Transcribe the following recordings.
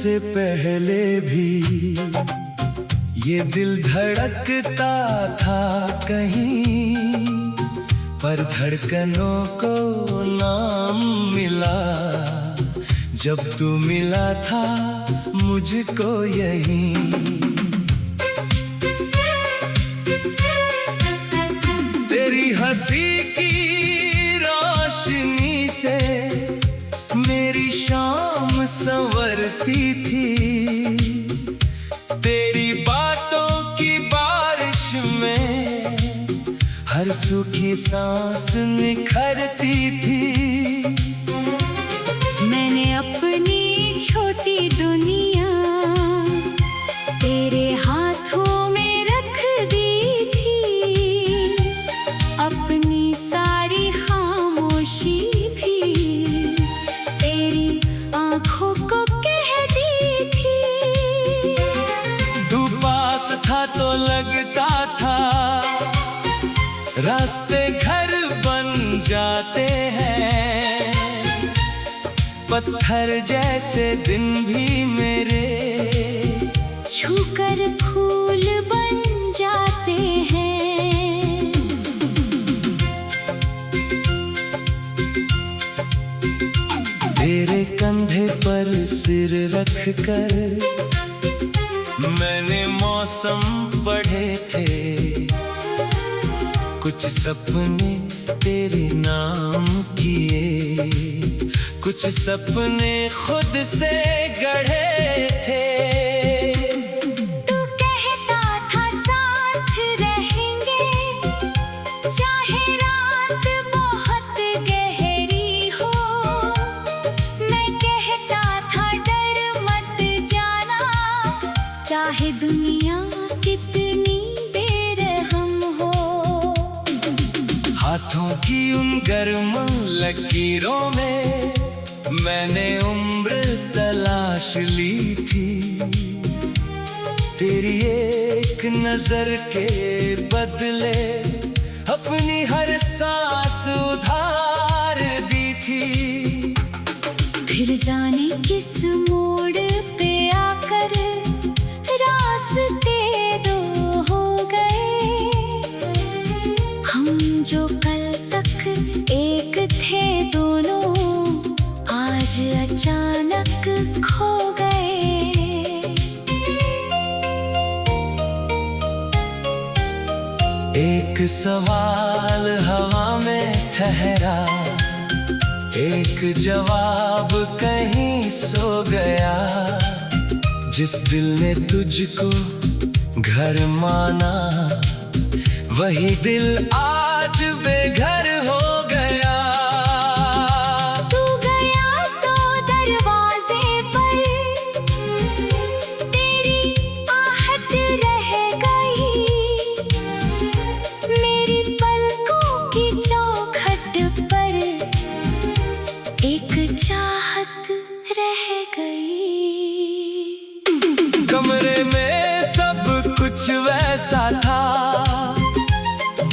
से पहले भी ये दिल धड़कता था कहीं, पर धड़कनों को नाम मिला जब तू मिला था मुझको यहीं। तेरी हंसी की रोशनी से मेरी शाम संवरती थी, तेरी बातों की बारिश में हर सूखी सांस निखरती थी। मैंने अपनी छोटी दुनिया तेरे हाथों में रख दी थी, अपनी सारी खामोशी भी तेरी आंखों को कह दी थी। तू पास था तो लगता था रास्ते घर बन जाते हैं, पत्थर जैसे दिन भी मेरे छूकर फूल बन जाते हैं। तेरे कंधे पर सिर रख कर मैंने मौसम पढ़े थे, कुछ सपने तेरे नाम किए, कुछ सपने खुद से गढ़े थे। तू कहता था साथ रहेंगे, चाहे रात बहुत गहरी हो। मैं कहता था डर मत जाना, चाहे दुनिया कितनी बेरहम हो। हाथों की उन गर्म लकीरों में मैंने उम्र तलाश ली थी, तेरी एक नजर के बदले अपनी हर सांस उधार दी थी। फिर जाने किस मोड़ पे आकर रास्ते दो हो गए, हम जो कल तक एक थे दोनों आज अचानक खो गए। एक सवाल हवा में ठहरा, एक जवाब कहीं सो गया। जिस दिल ने तुझको घर माना, वही दिल आज बेघर हो गया। तू गया तो दरवाजे पर तेरी आहट रह गई, मेरी पलकों की चौखट पर एक चाहत रह गई। कमरे में सब कुछ वैसा था,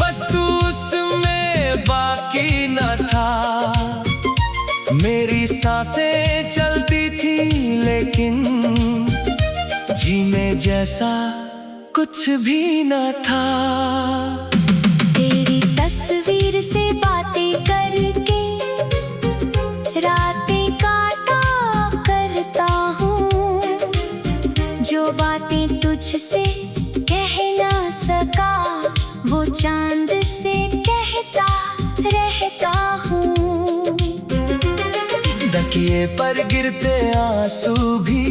बस तू उसमें बाकी न था। मेरी सांसें चलती थी लेकिन जीने जैसा कुछ भी न था। तेरी तस्वीर से बातें करके रातें काटा करता हूँ, जो बातें तुझसे कह ना सका वो चांद से कहता रहता हूँ। तकिए पर गिरते आंसू भी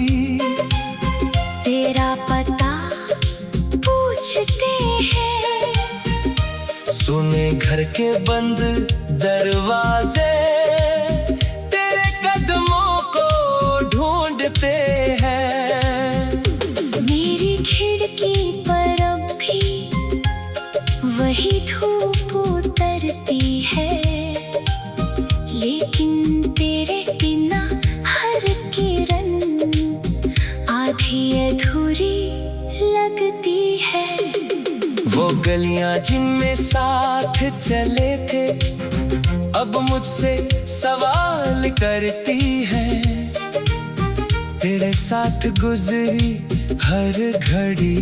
तेरा पता पूछते हैं, सुने घर के बंद दरवाजे तेरे कदमों को ढूंढते हैं। मेरी खिड़की पर अब भी वही धूप उतरती है, लेकिन तेरे बिना हर किरण आधी अधूरी लगती है। वो गलियां जिनमें साथ चले थे अब मुझसे सवाल करती है, तेरे साथ गुजरी हर घड़ी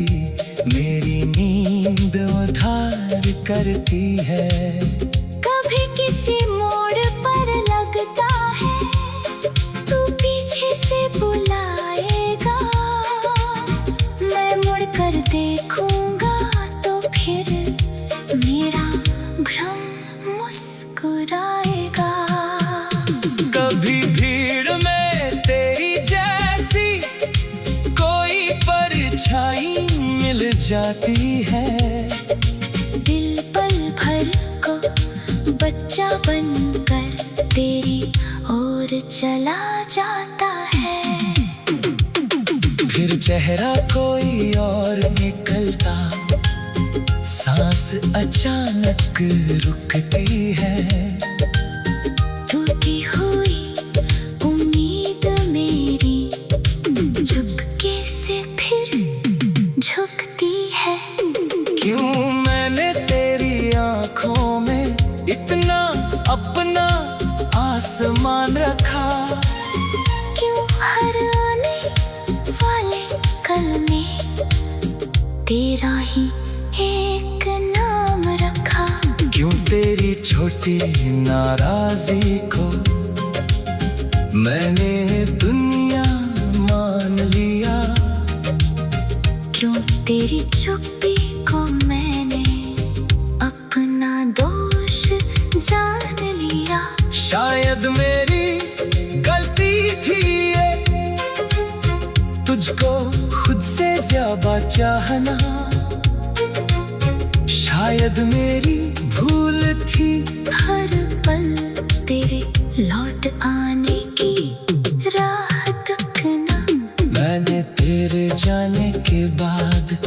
मेरी नींद उधार करती है। कभी किसी मोड़ पर लगता है तू पीछे से बुलाएगा, मैं मुड़ कर देखूंगा तो फिर मेरा भ्रम मुस्कुराएगा। कभी भीड़ में तेरी जैसी कोई परछाई मिल जाती है, दिल पल भर को बच्चा बनकर तेरी ओर चला जाता है। फिर चेहरा कोई और निकलता, सांस अचानक रुकती है। टूटी हुई उम्मीद मेरी झुकके से फिर झुकती है। क्यों मैंने तेरी आंखों में इतना अपना आसमान रखा, क्यों हर आने वाले कल में तेरा ही एक नाम रखा। क्यों तेरी छोटी नाराजी को मैंने दुनिया मान लिया, क्यों तेरी चुप्पी को मैंने अपना दोष जान लिया। शायद मेरी गलती थी ये, तुझको खुद से ज्यादा चाहना। शायद मेरी भूल थी हर पल तेरे लौट आने की राह तकना। मैंने तेरे जाने के बाद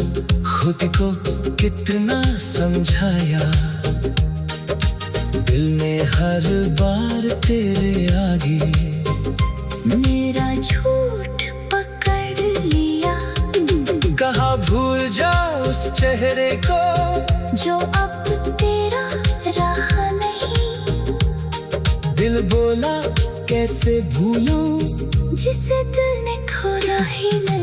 खुद को कितना समझाया, दिल ने हर बार तेरे आगे मेरा झूठ पकड़ लिया। कहा भूल जा उस चेहरे को जो अब तेरा रहा नहीं, दिल बोला कैसे भूलूं जिसे दिल ने खोला ही नहीं।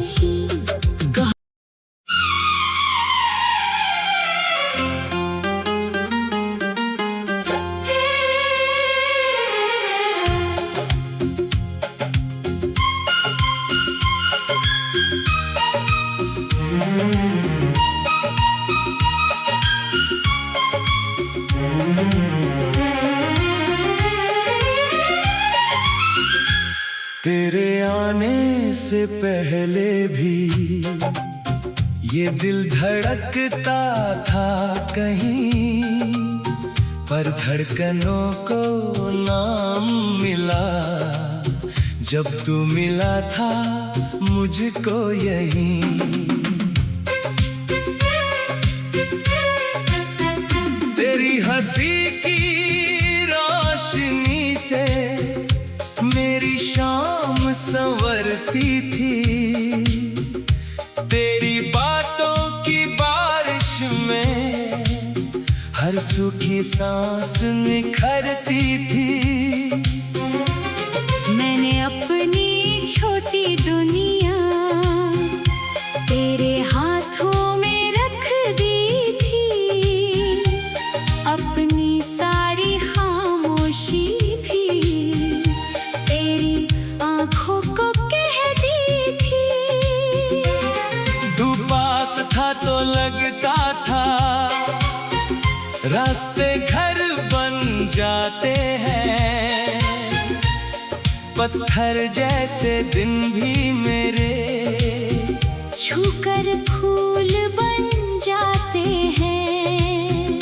तेरे आने से पहले भी ये दिल धड़कता था कहीं, पर धड़कनों को नाम मिला जब तू मिला था मुझको यहीं। तेरी हंसी की रोशनी से मेरी शाम संवरती थी, तेरी बातों की बारिश में हर सूखी सांस निखरती थी। मैंने अपनी छोटी दुनिया तेरे हाथों में रख दी थी, अपनी सारी खामोशी भी तेरी आंखों को कह दी थी। तू पास था तो लगता था रास्ते घर बन जाते हैं, पत्थर जैसे दिन भी मेरे छूकर फूल बन जाते हैं।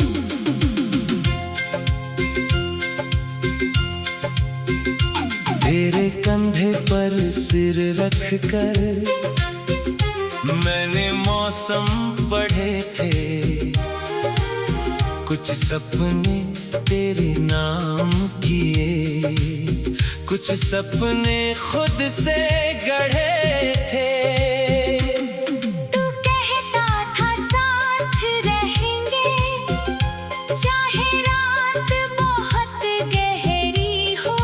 तेरे कंधे पर सिर रख कर मैंने मौसम पढ़े थे, कुछ सपने तेरे नाम किए, कुछ सपने खुद से गढ़े थे। तू कहता था साथ रहेंगे, चाहे रात बहुत गहरी हो।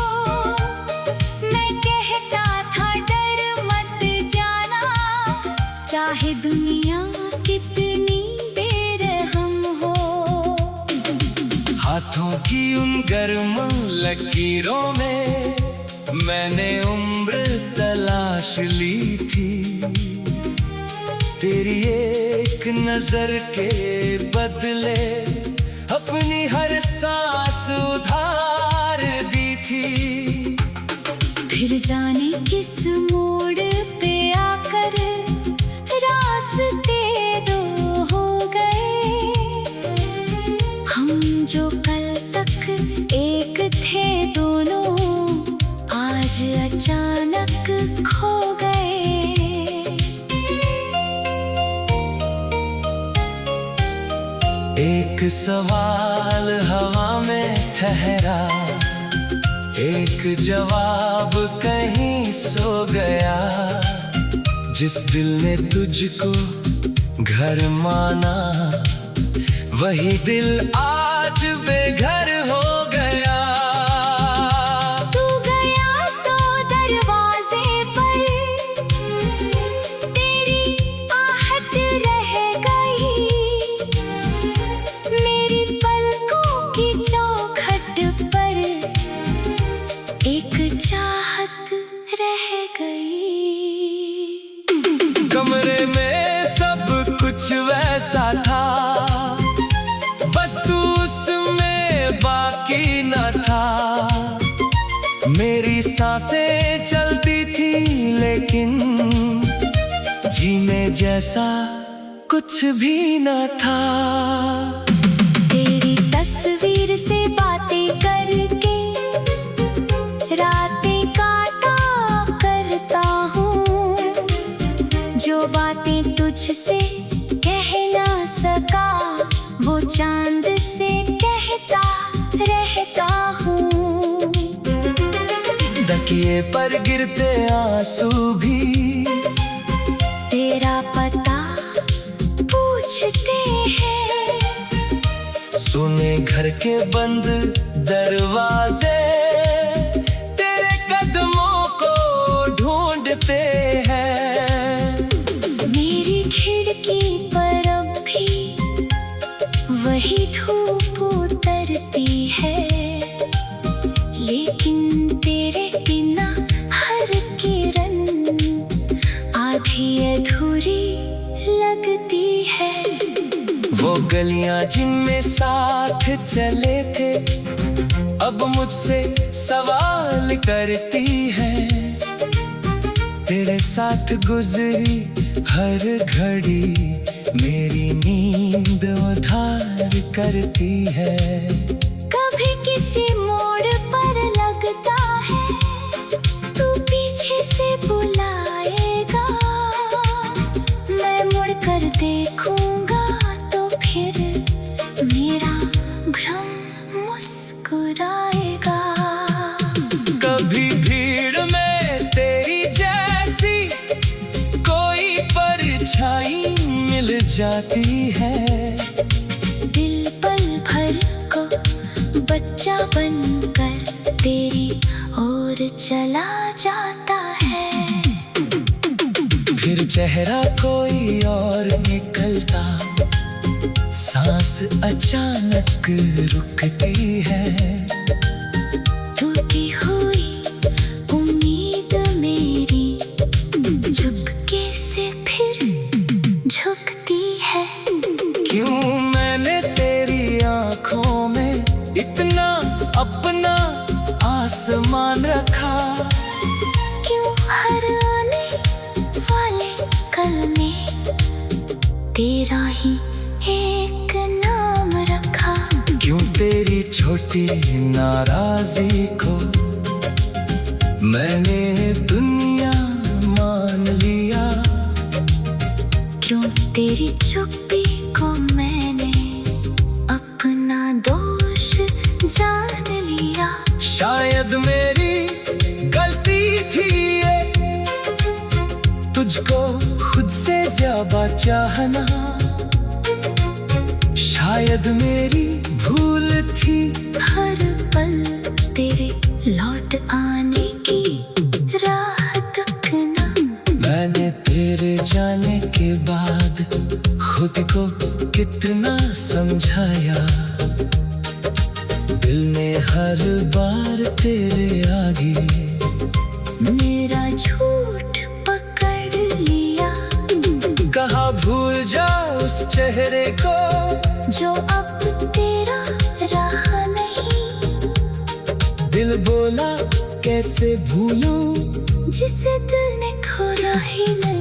मैं कहता था डर मत चाहे दुनिया कितनी बेरहम हो। हाथों की उन गर्म लकीरों में मैंने उम्र तलाश ली थी। तेरी एक नजर के बदले अपनी हर सांस उधार दी थी। फिर जाने किस मोड़ पे आकर रास्ते दो हो गए। हम जो कल तक एक थे दोनों आज अचानक खो गए। एक सवाल हवा में ठहरा, एक जवाब कहीं सो गया। जिस दिल ने तुझको घर माना वही दिल आज बेघर हो गया। तू गया तो दरवाजे पर तेरी आहट रह गई। मेरी पलकों की चौखट पर एक चाहत रह गई। कमरे में सब कुछ वैसा था, बस तू उसमें बाकी न था। मेरी सांसें चलती थी लेकिन जीने जैसा कुछ भी न था। तेरी तस्वीर से बातें करके रातें काटा करता हूँ। जो बातें तुझसे कह ना सका वो चांद से कहता रहता हूँ। तकिए पर गिरते आंसू भी तेरा पता पूछते हैं। सुने घर के बंद दरवाजे तेरे कदमों को ढूंढते हैं। मेरी खिड़की पर अब भी वही धूप उतरती है, लेकिन तेरे बिना हर किरण आधी अधूरी लगती है। वो गलियां जिनमें साथ चले थे अब मुझसे सवाल करती है। तेरे साथ गुजरी हर घड़ी मेरी नींद उधार करती है। कभी किसी मोड़ पर लगता है तू पीछे से बुलाएगा। मैं मुड़ कर देखूंगा तो फिर मेरा भ्रम मुस्कुराएगा। कभी भीड़ में तेरी जैसी कोई परछाई मिल जाती है। दिल पल भर को बच्चा बनकर तेरी ओर चला जाता है। फिर चेहरा कोई और निकलता, सांस अचानक रुकती है। टूटी हुई उम्मीद मेरी झुकके से फिर झुकती है। क्यों मैंने तेरी आंखों में इतना अपना आसमान रखा। क्यों हर आने वाले कल में तेरा ही एक नाम रखा। क्यों तेरी छोटी नाराजी को मैंने दुनिया मान लिया। क्यों तेरी चुप्पी को मैंने अपना दोष जान लिया। शायद मेरी गलती थी ये तुझको खुद से ज्यादा चाहना। शायद मेरी भूल थी हर पल तेरे लौट आने की राह तकना। मैंने तेरे जाने के बाद खुद को कितना समझाया, दिल ने हर बार तेरे आगे मेरा झूठ पकड़ लिया। कहा भूल जा उस चेहरे को जो अब तेरा रहा नहीं। दिल बोला कैसे भूलूं जिसे दिल ने खोया ही नहीं।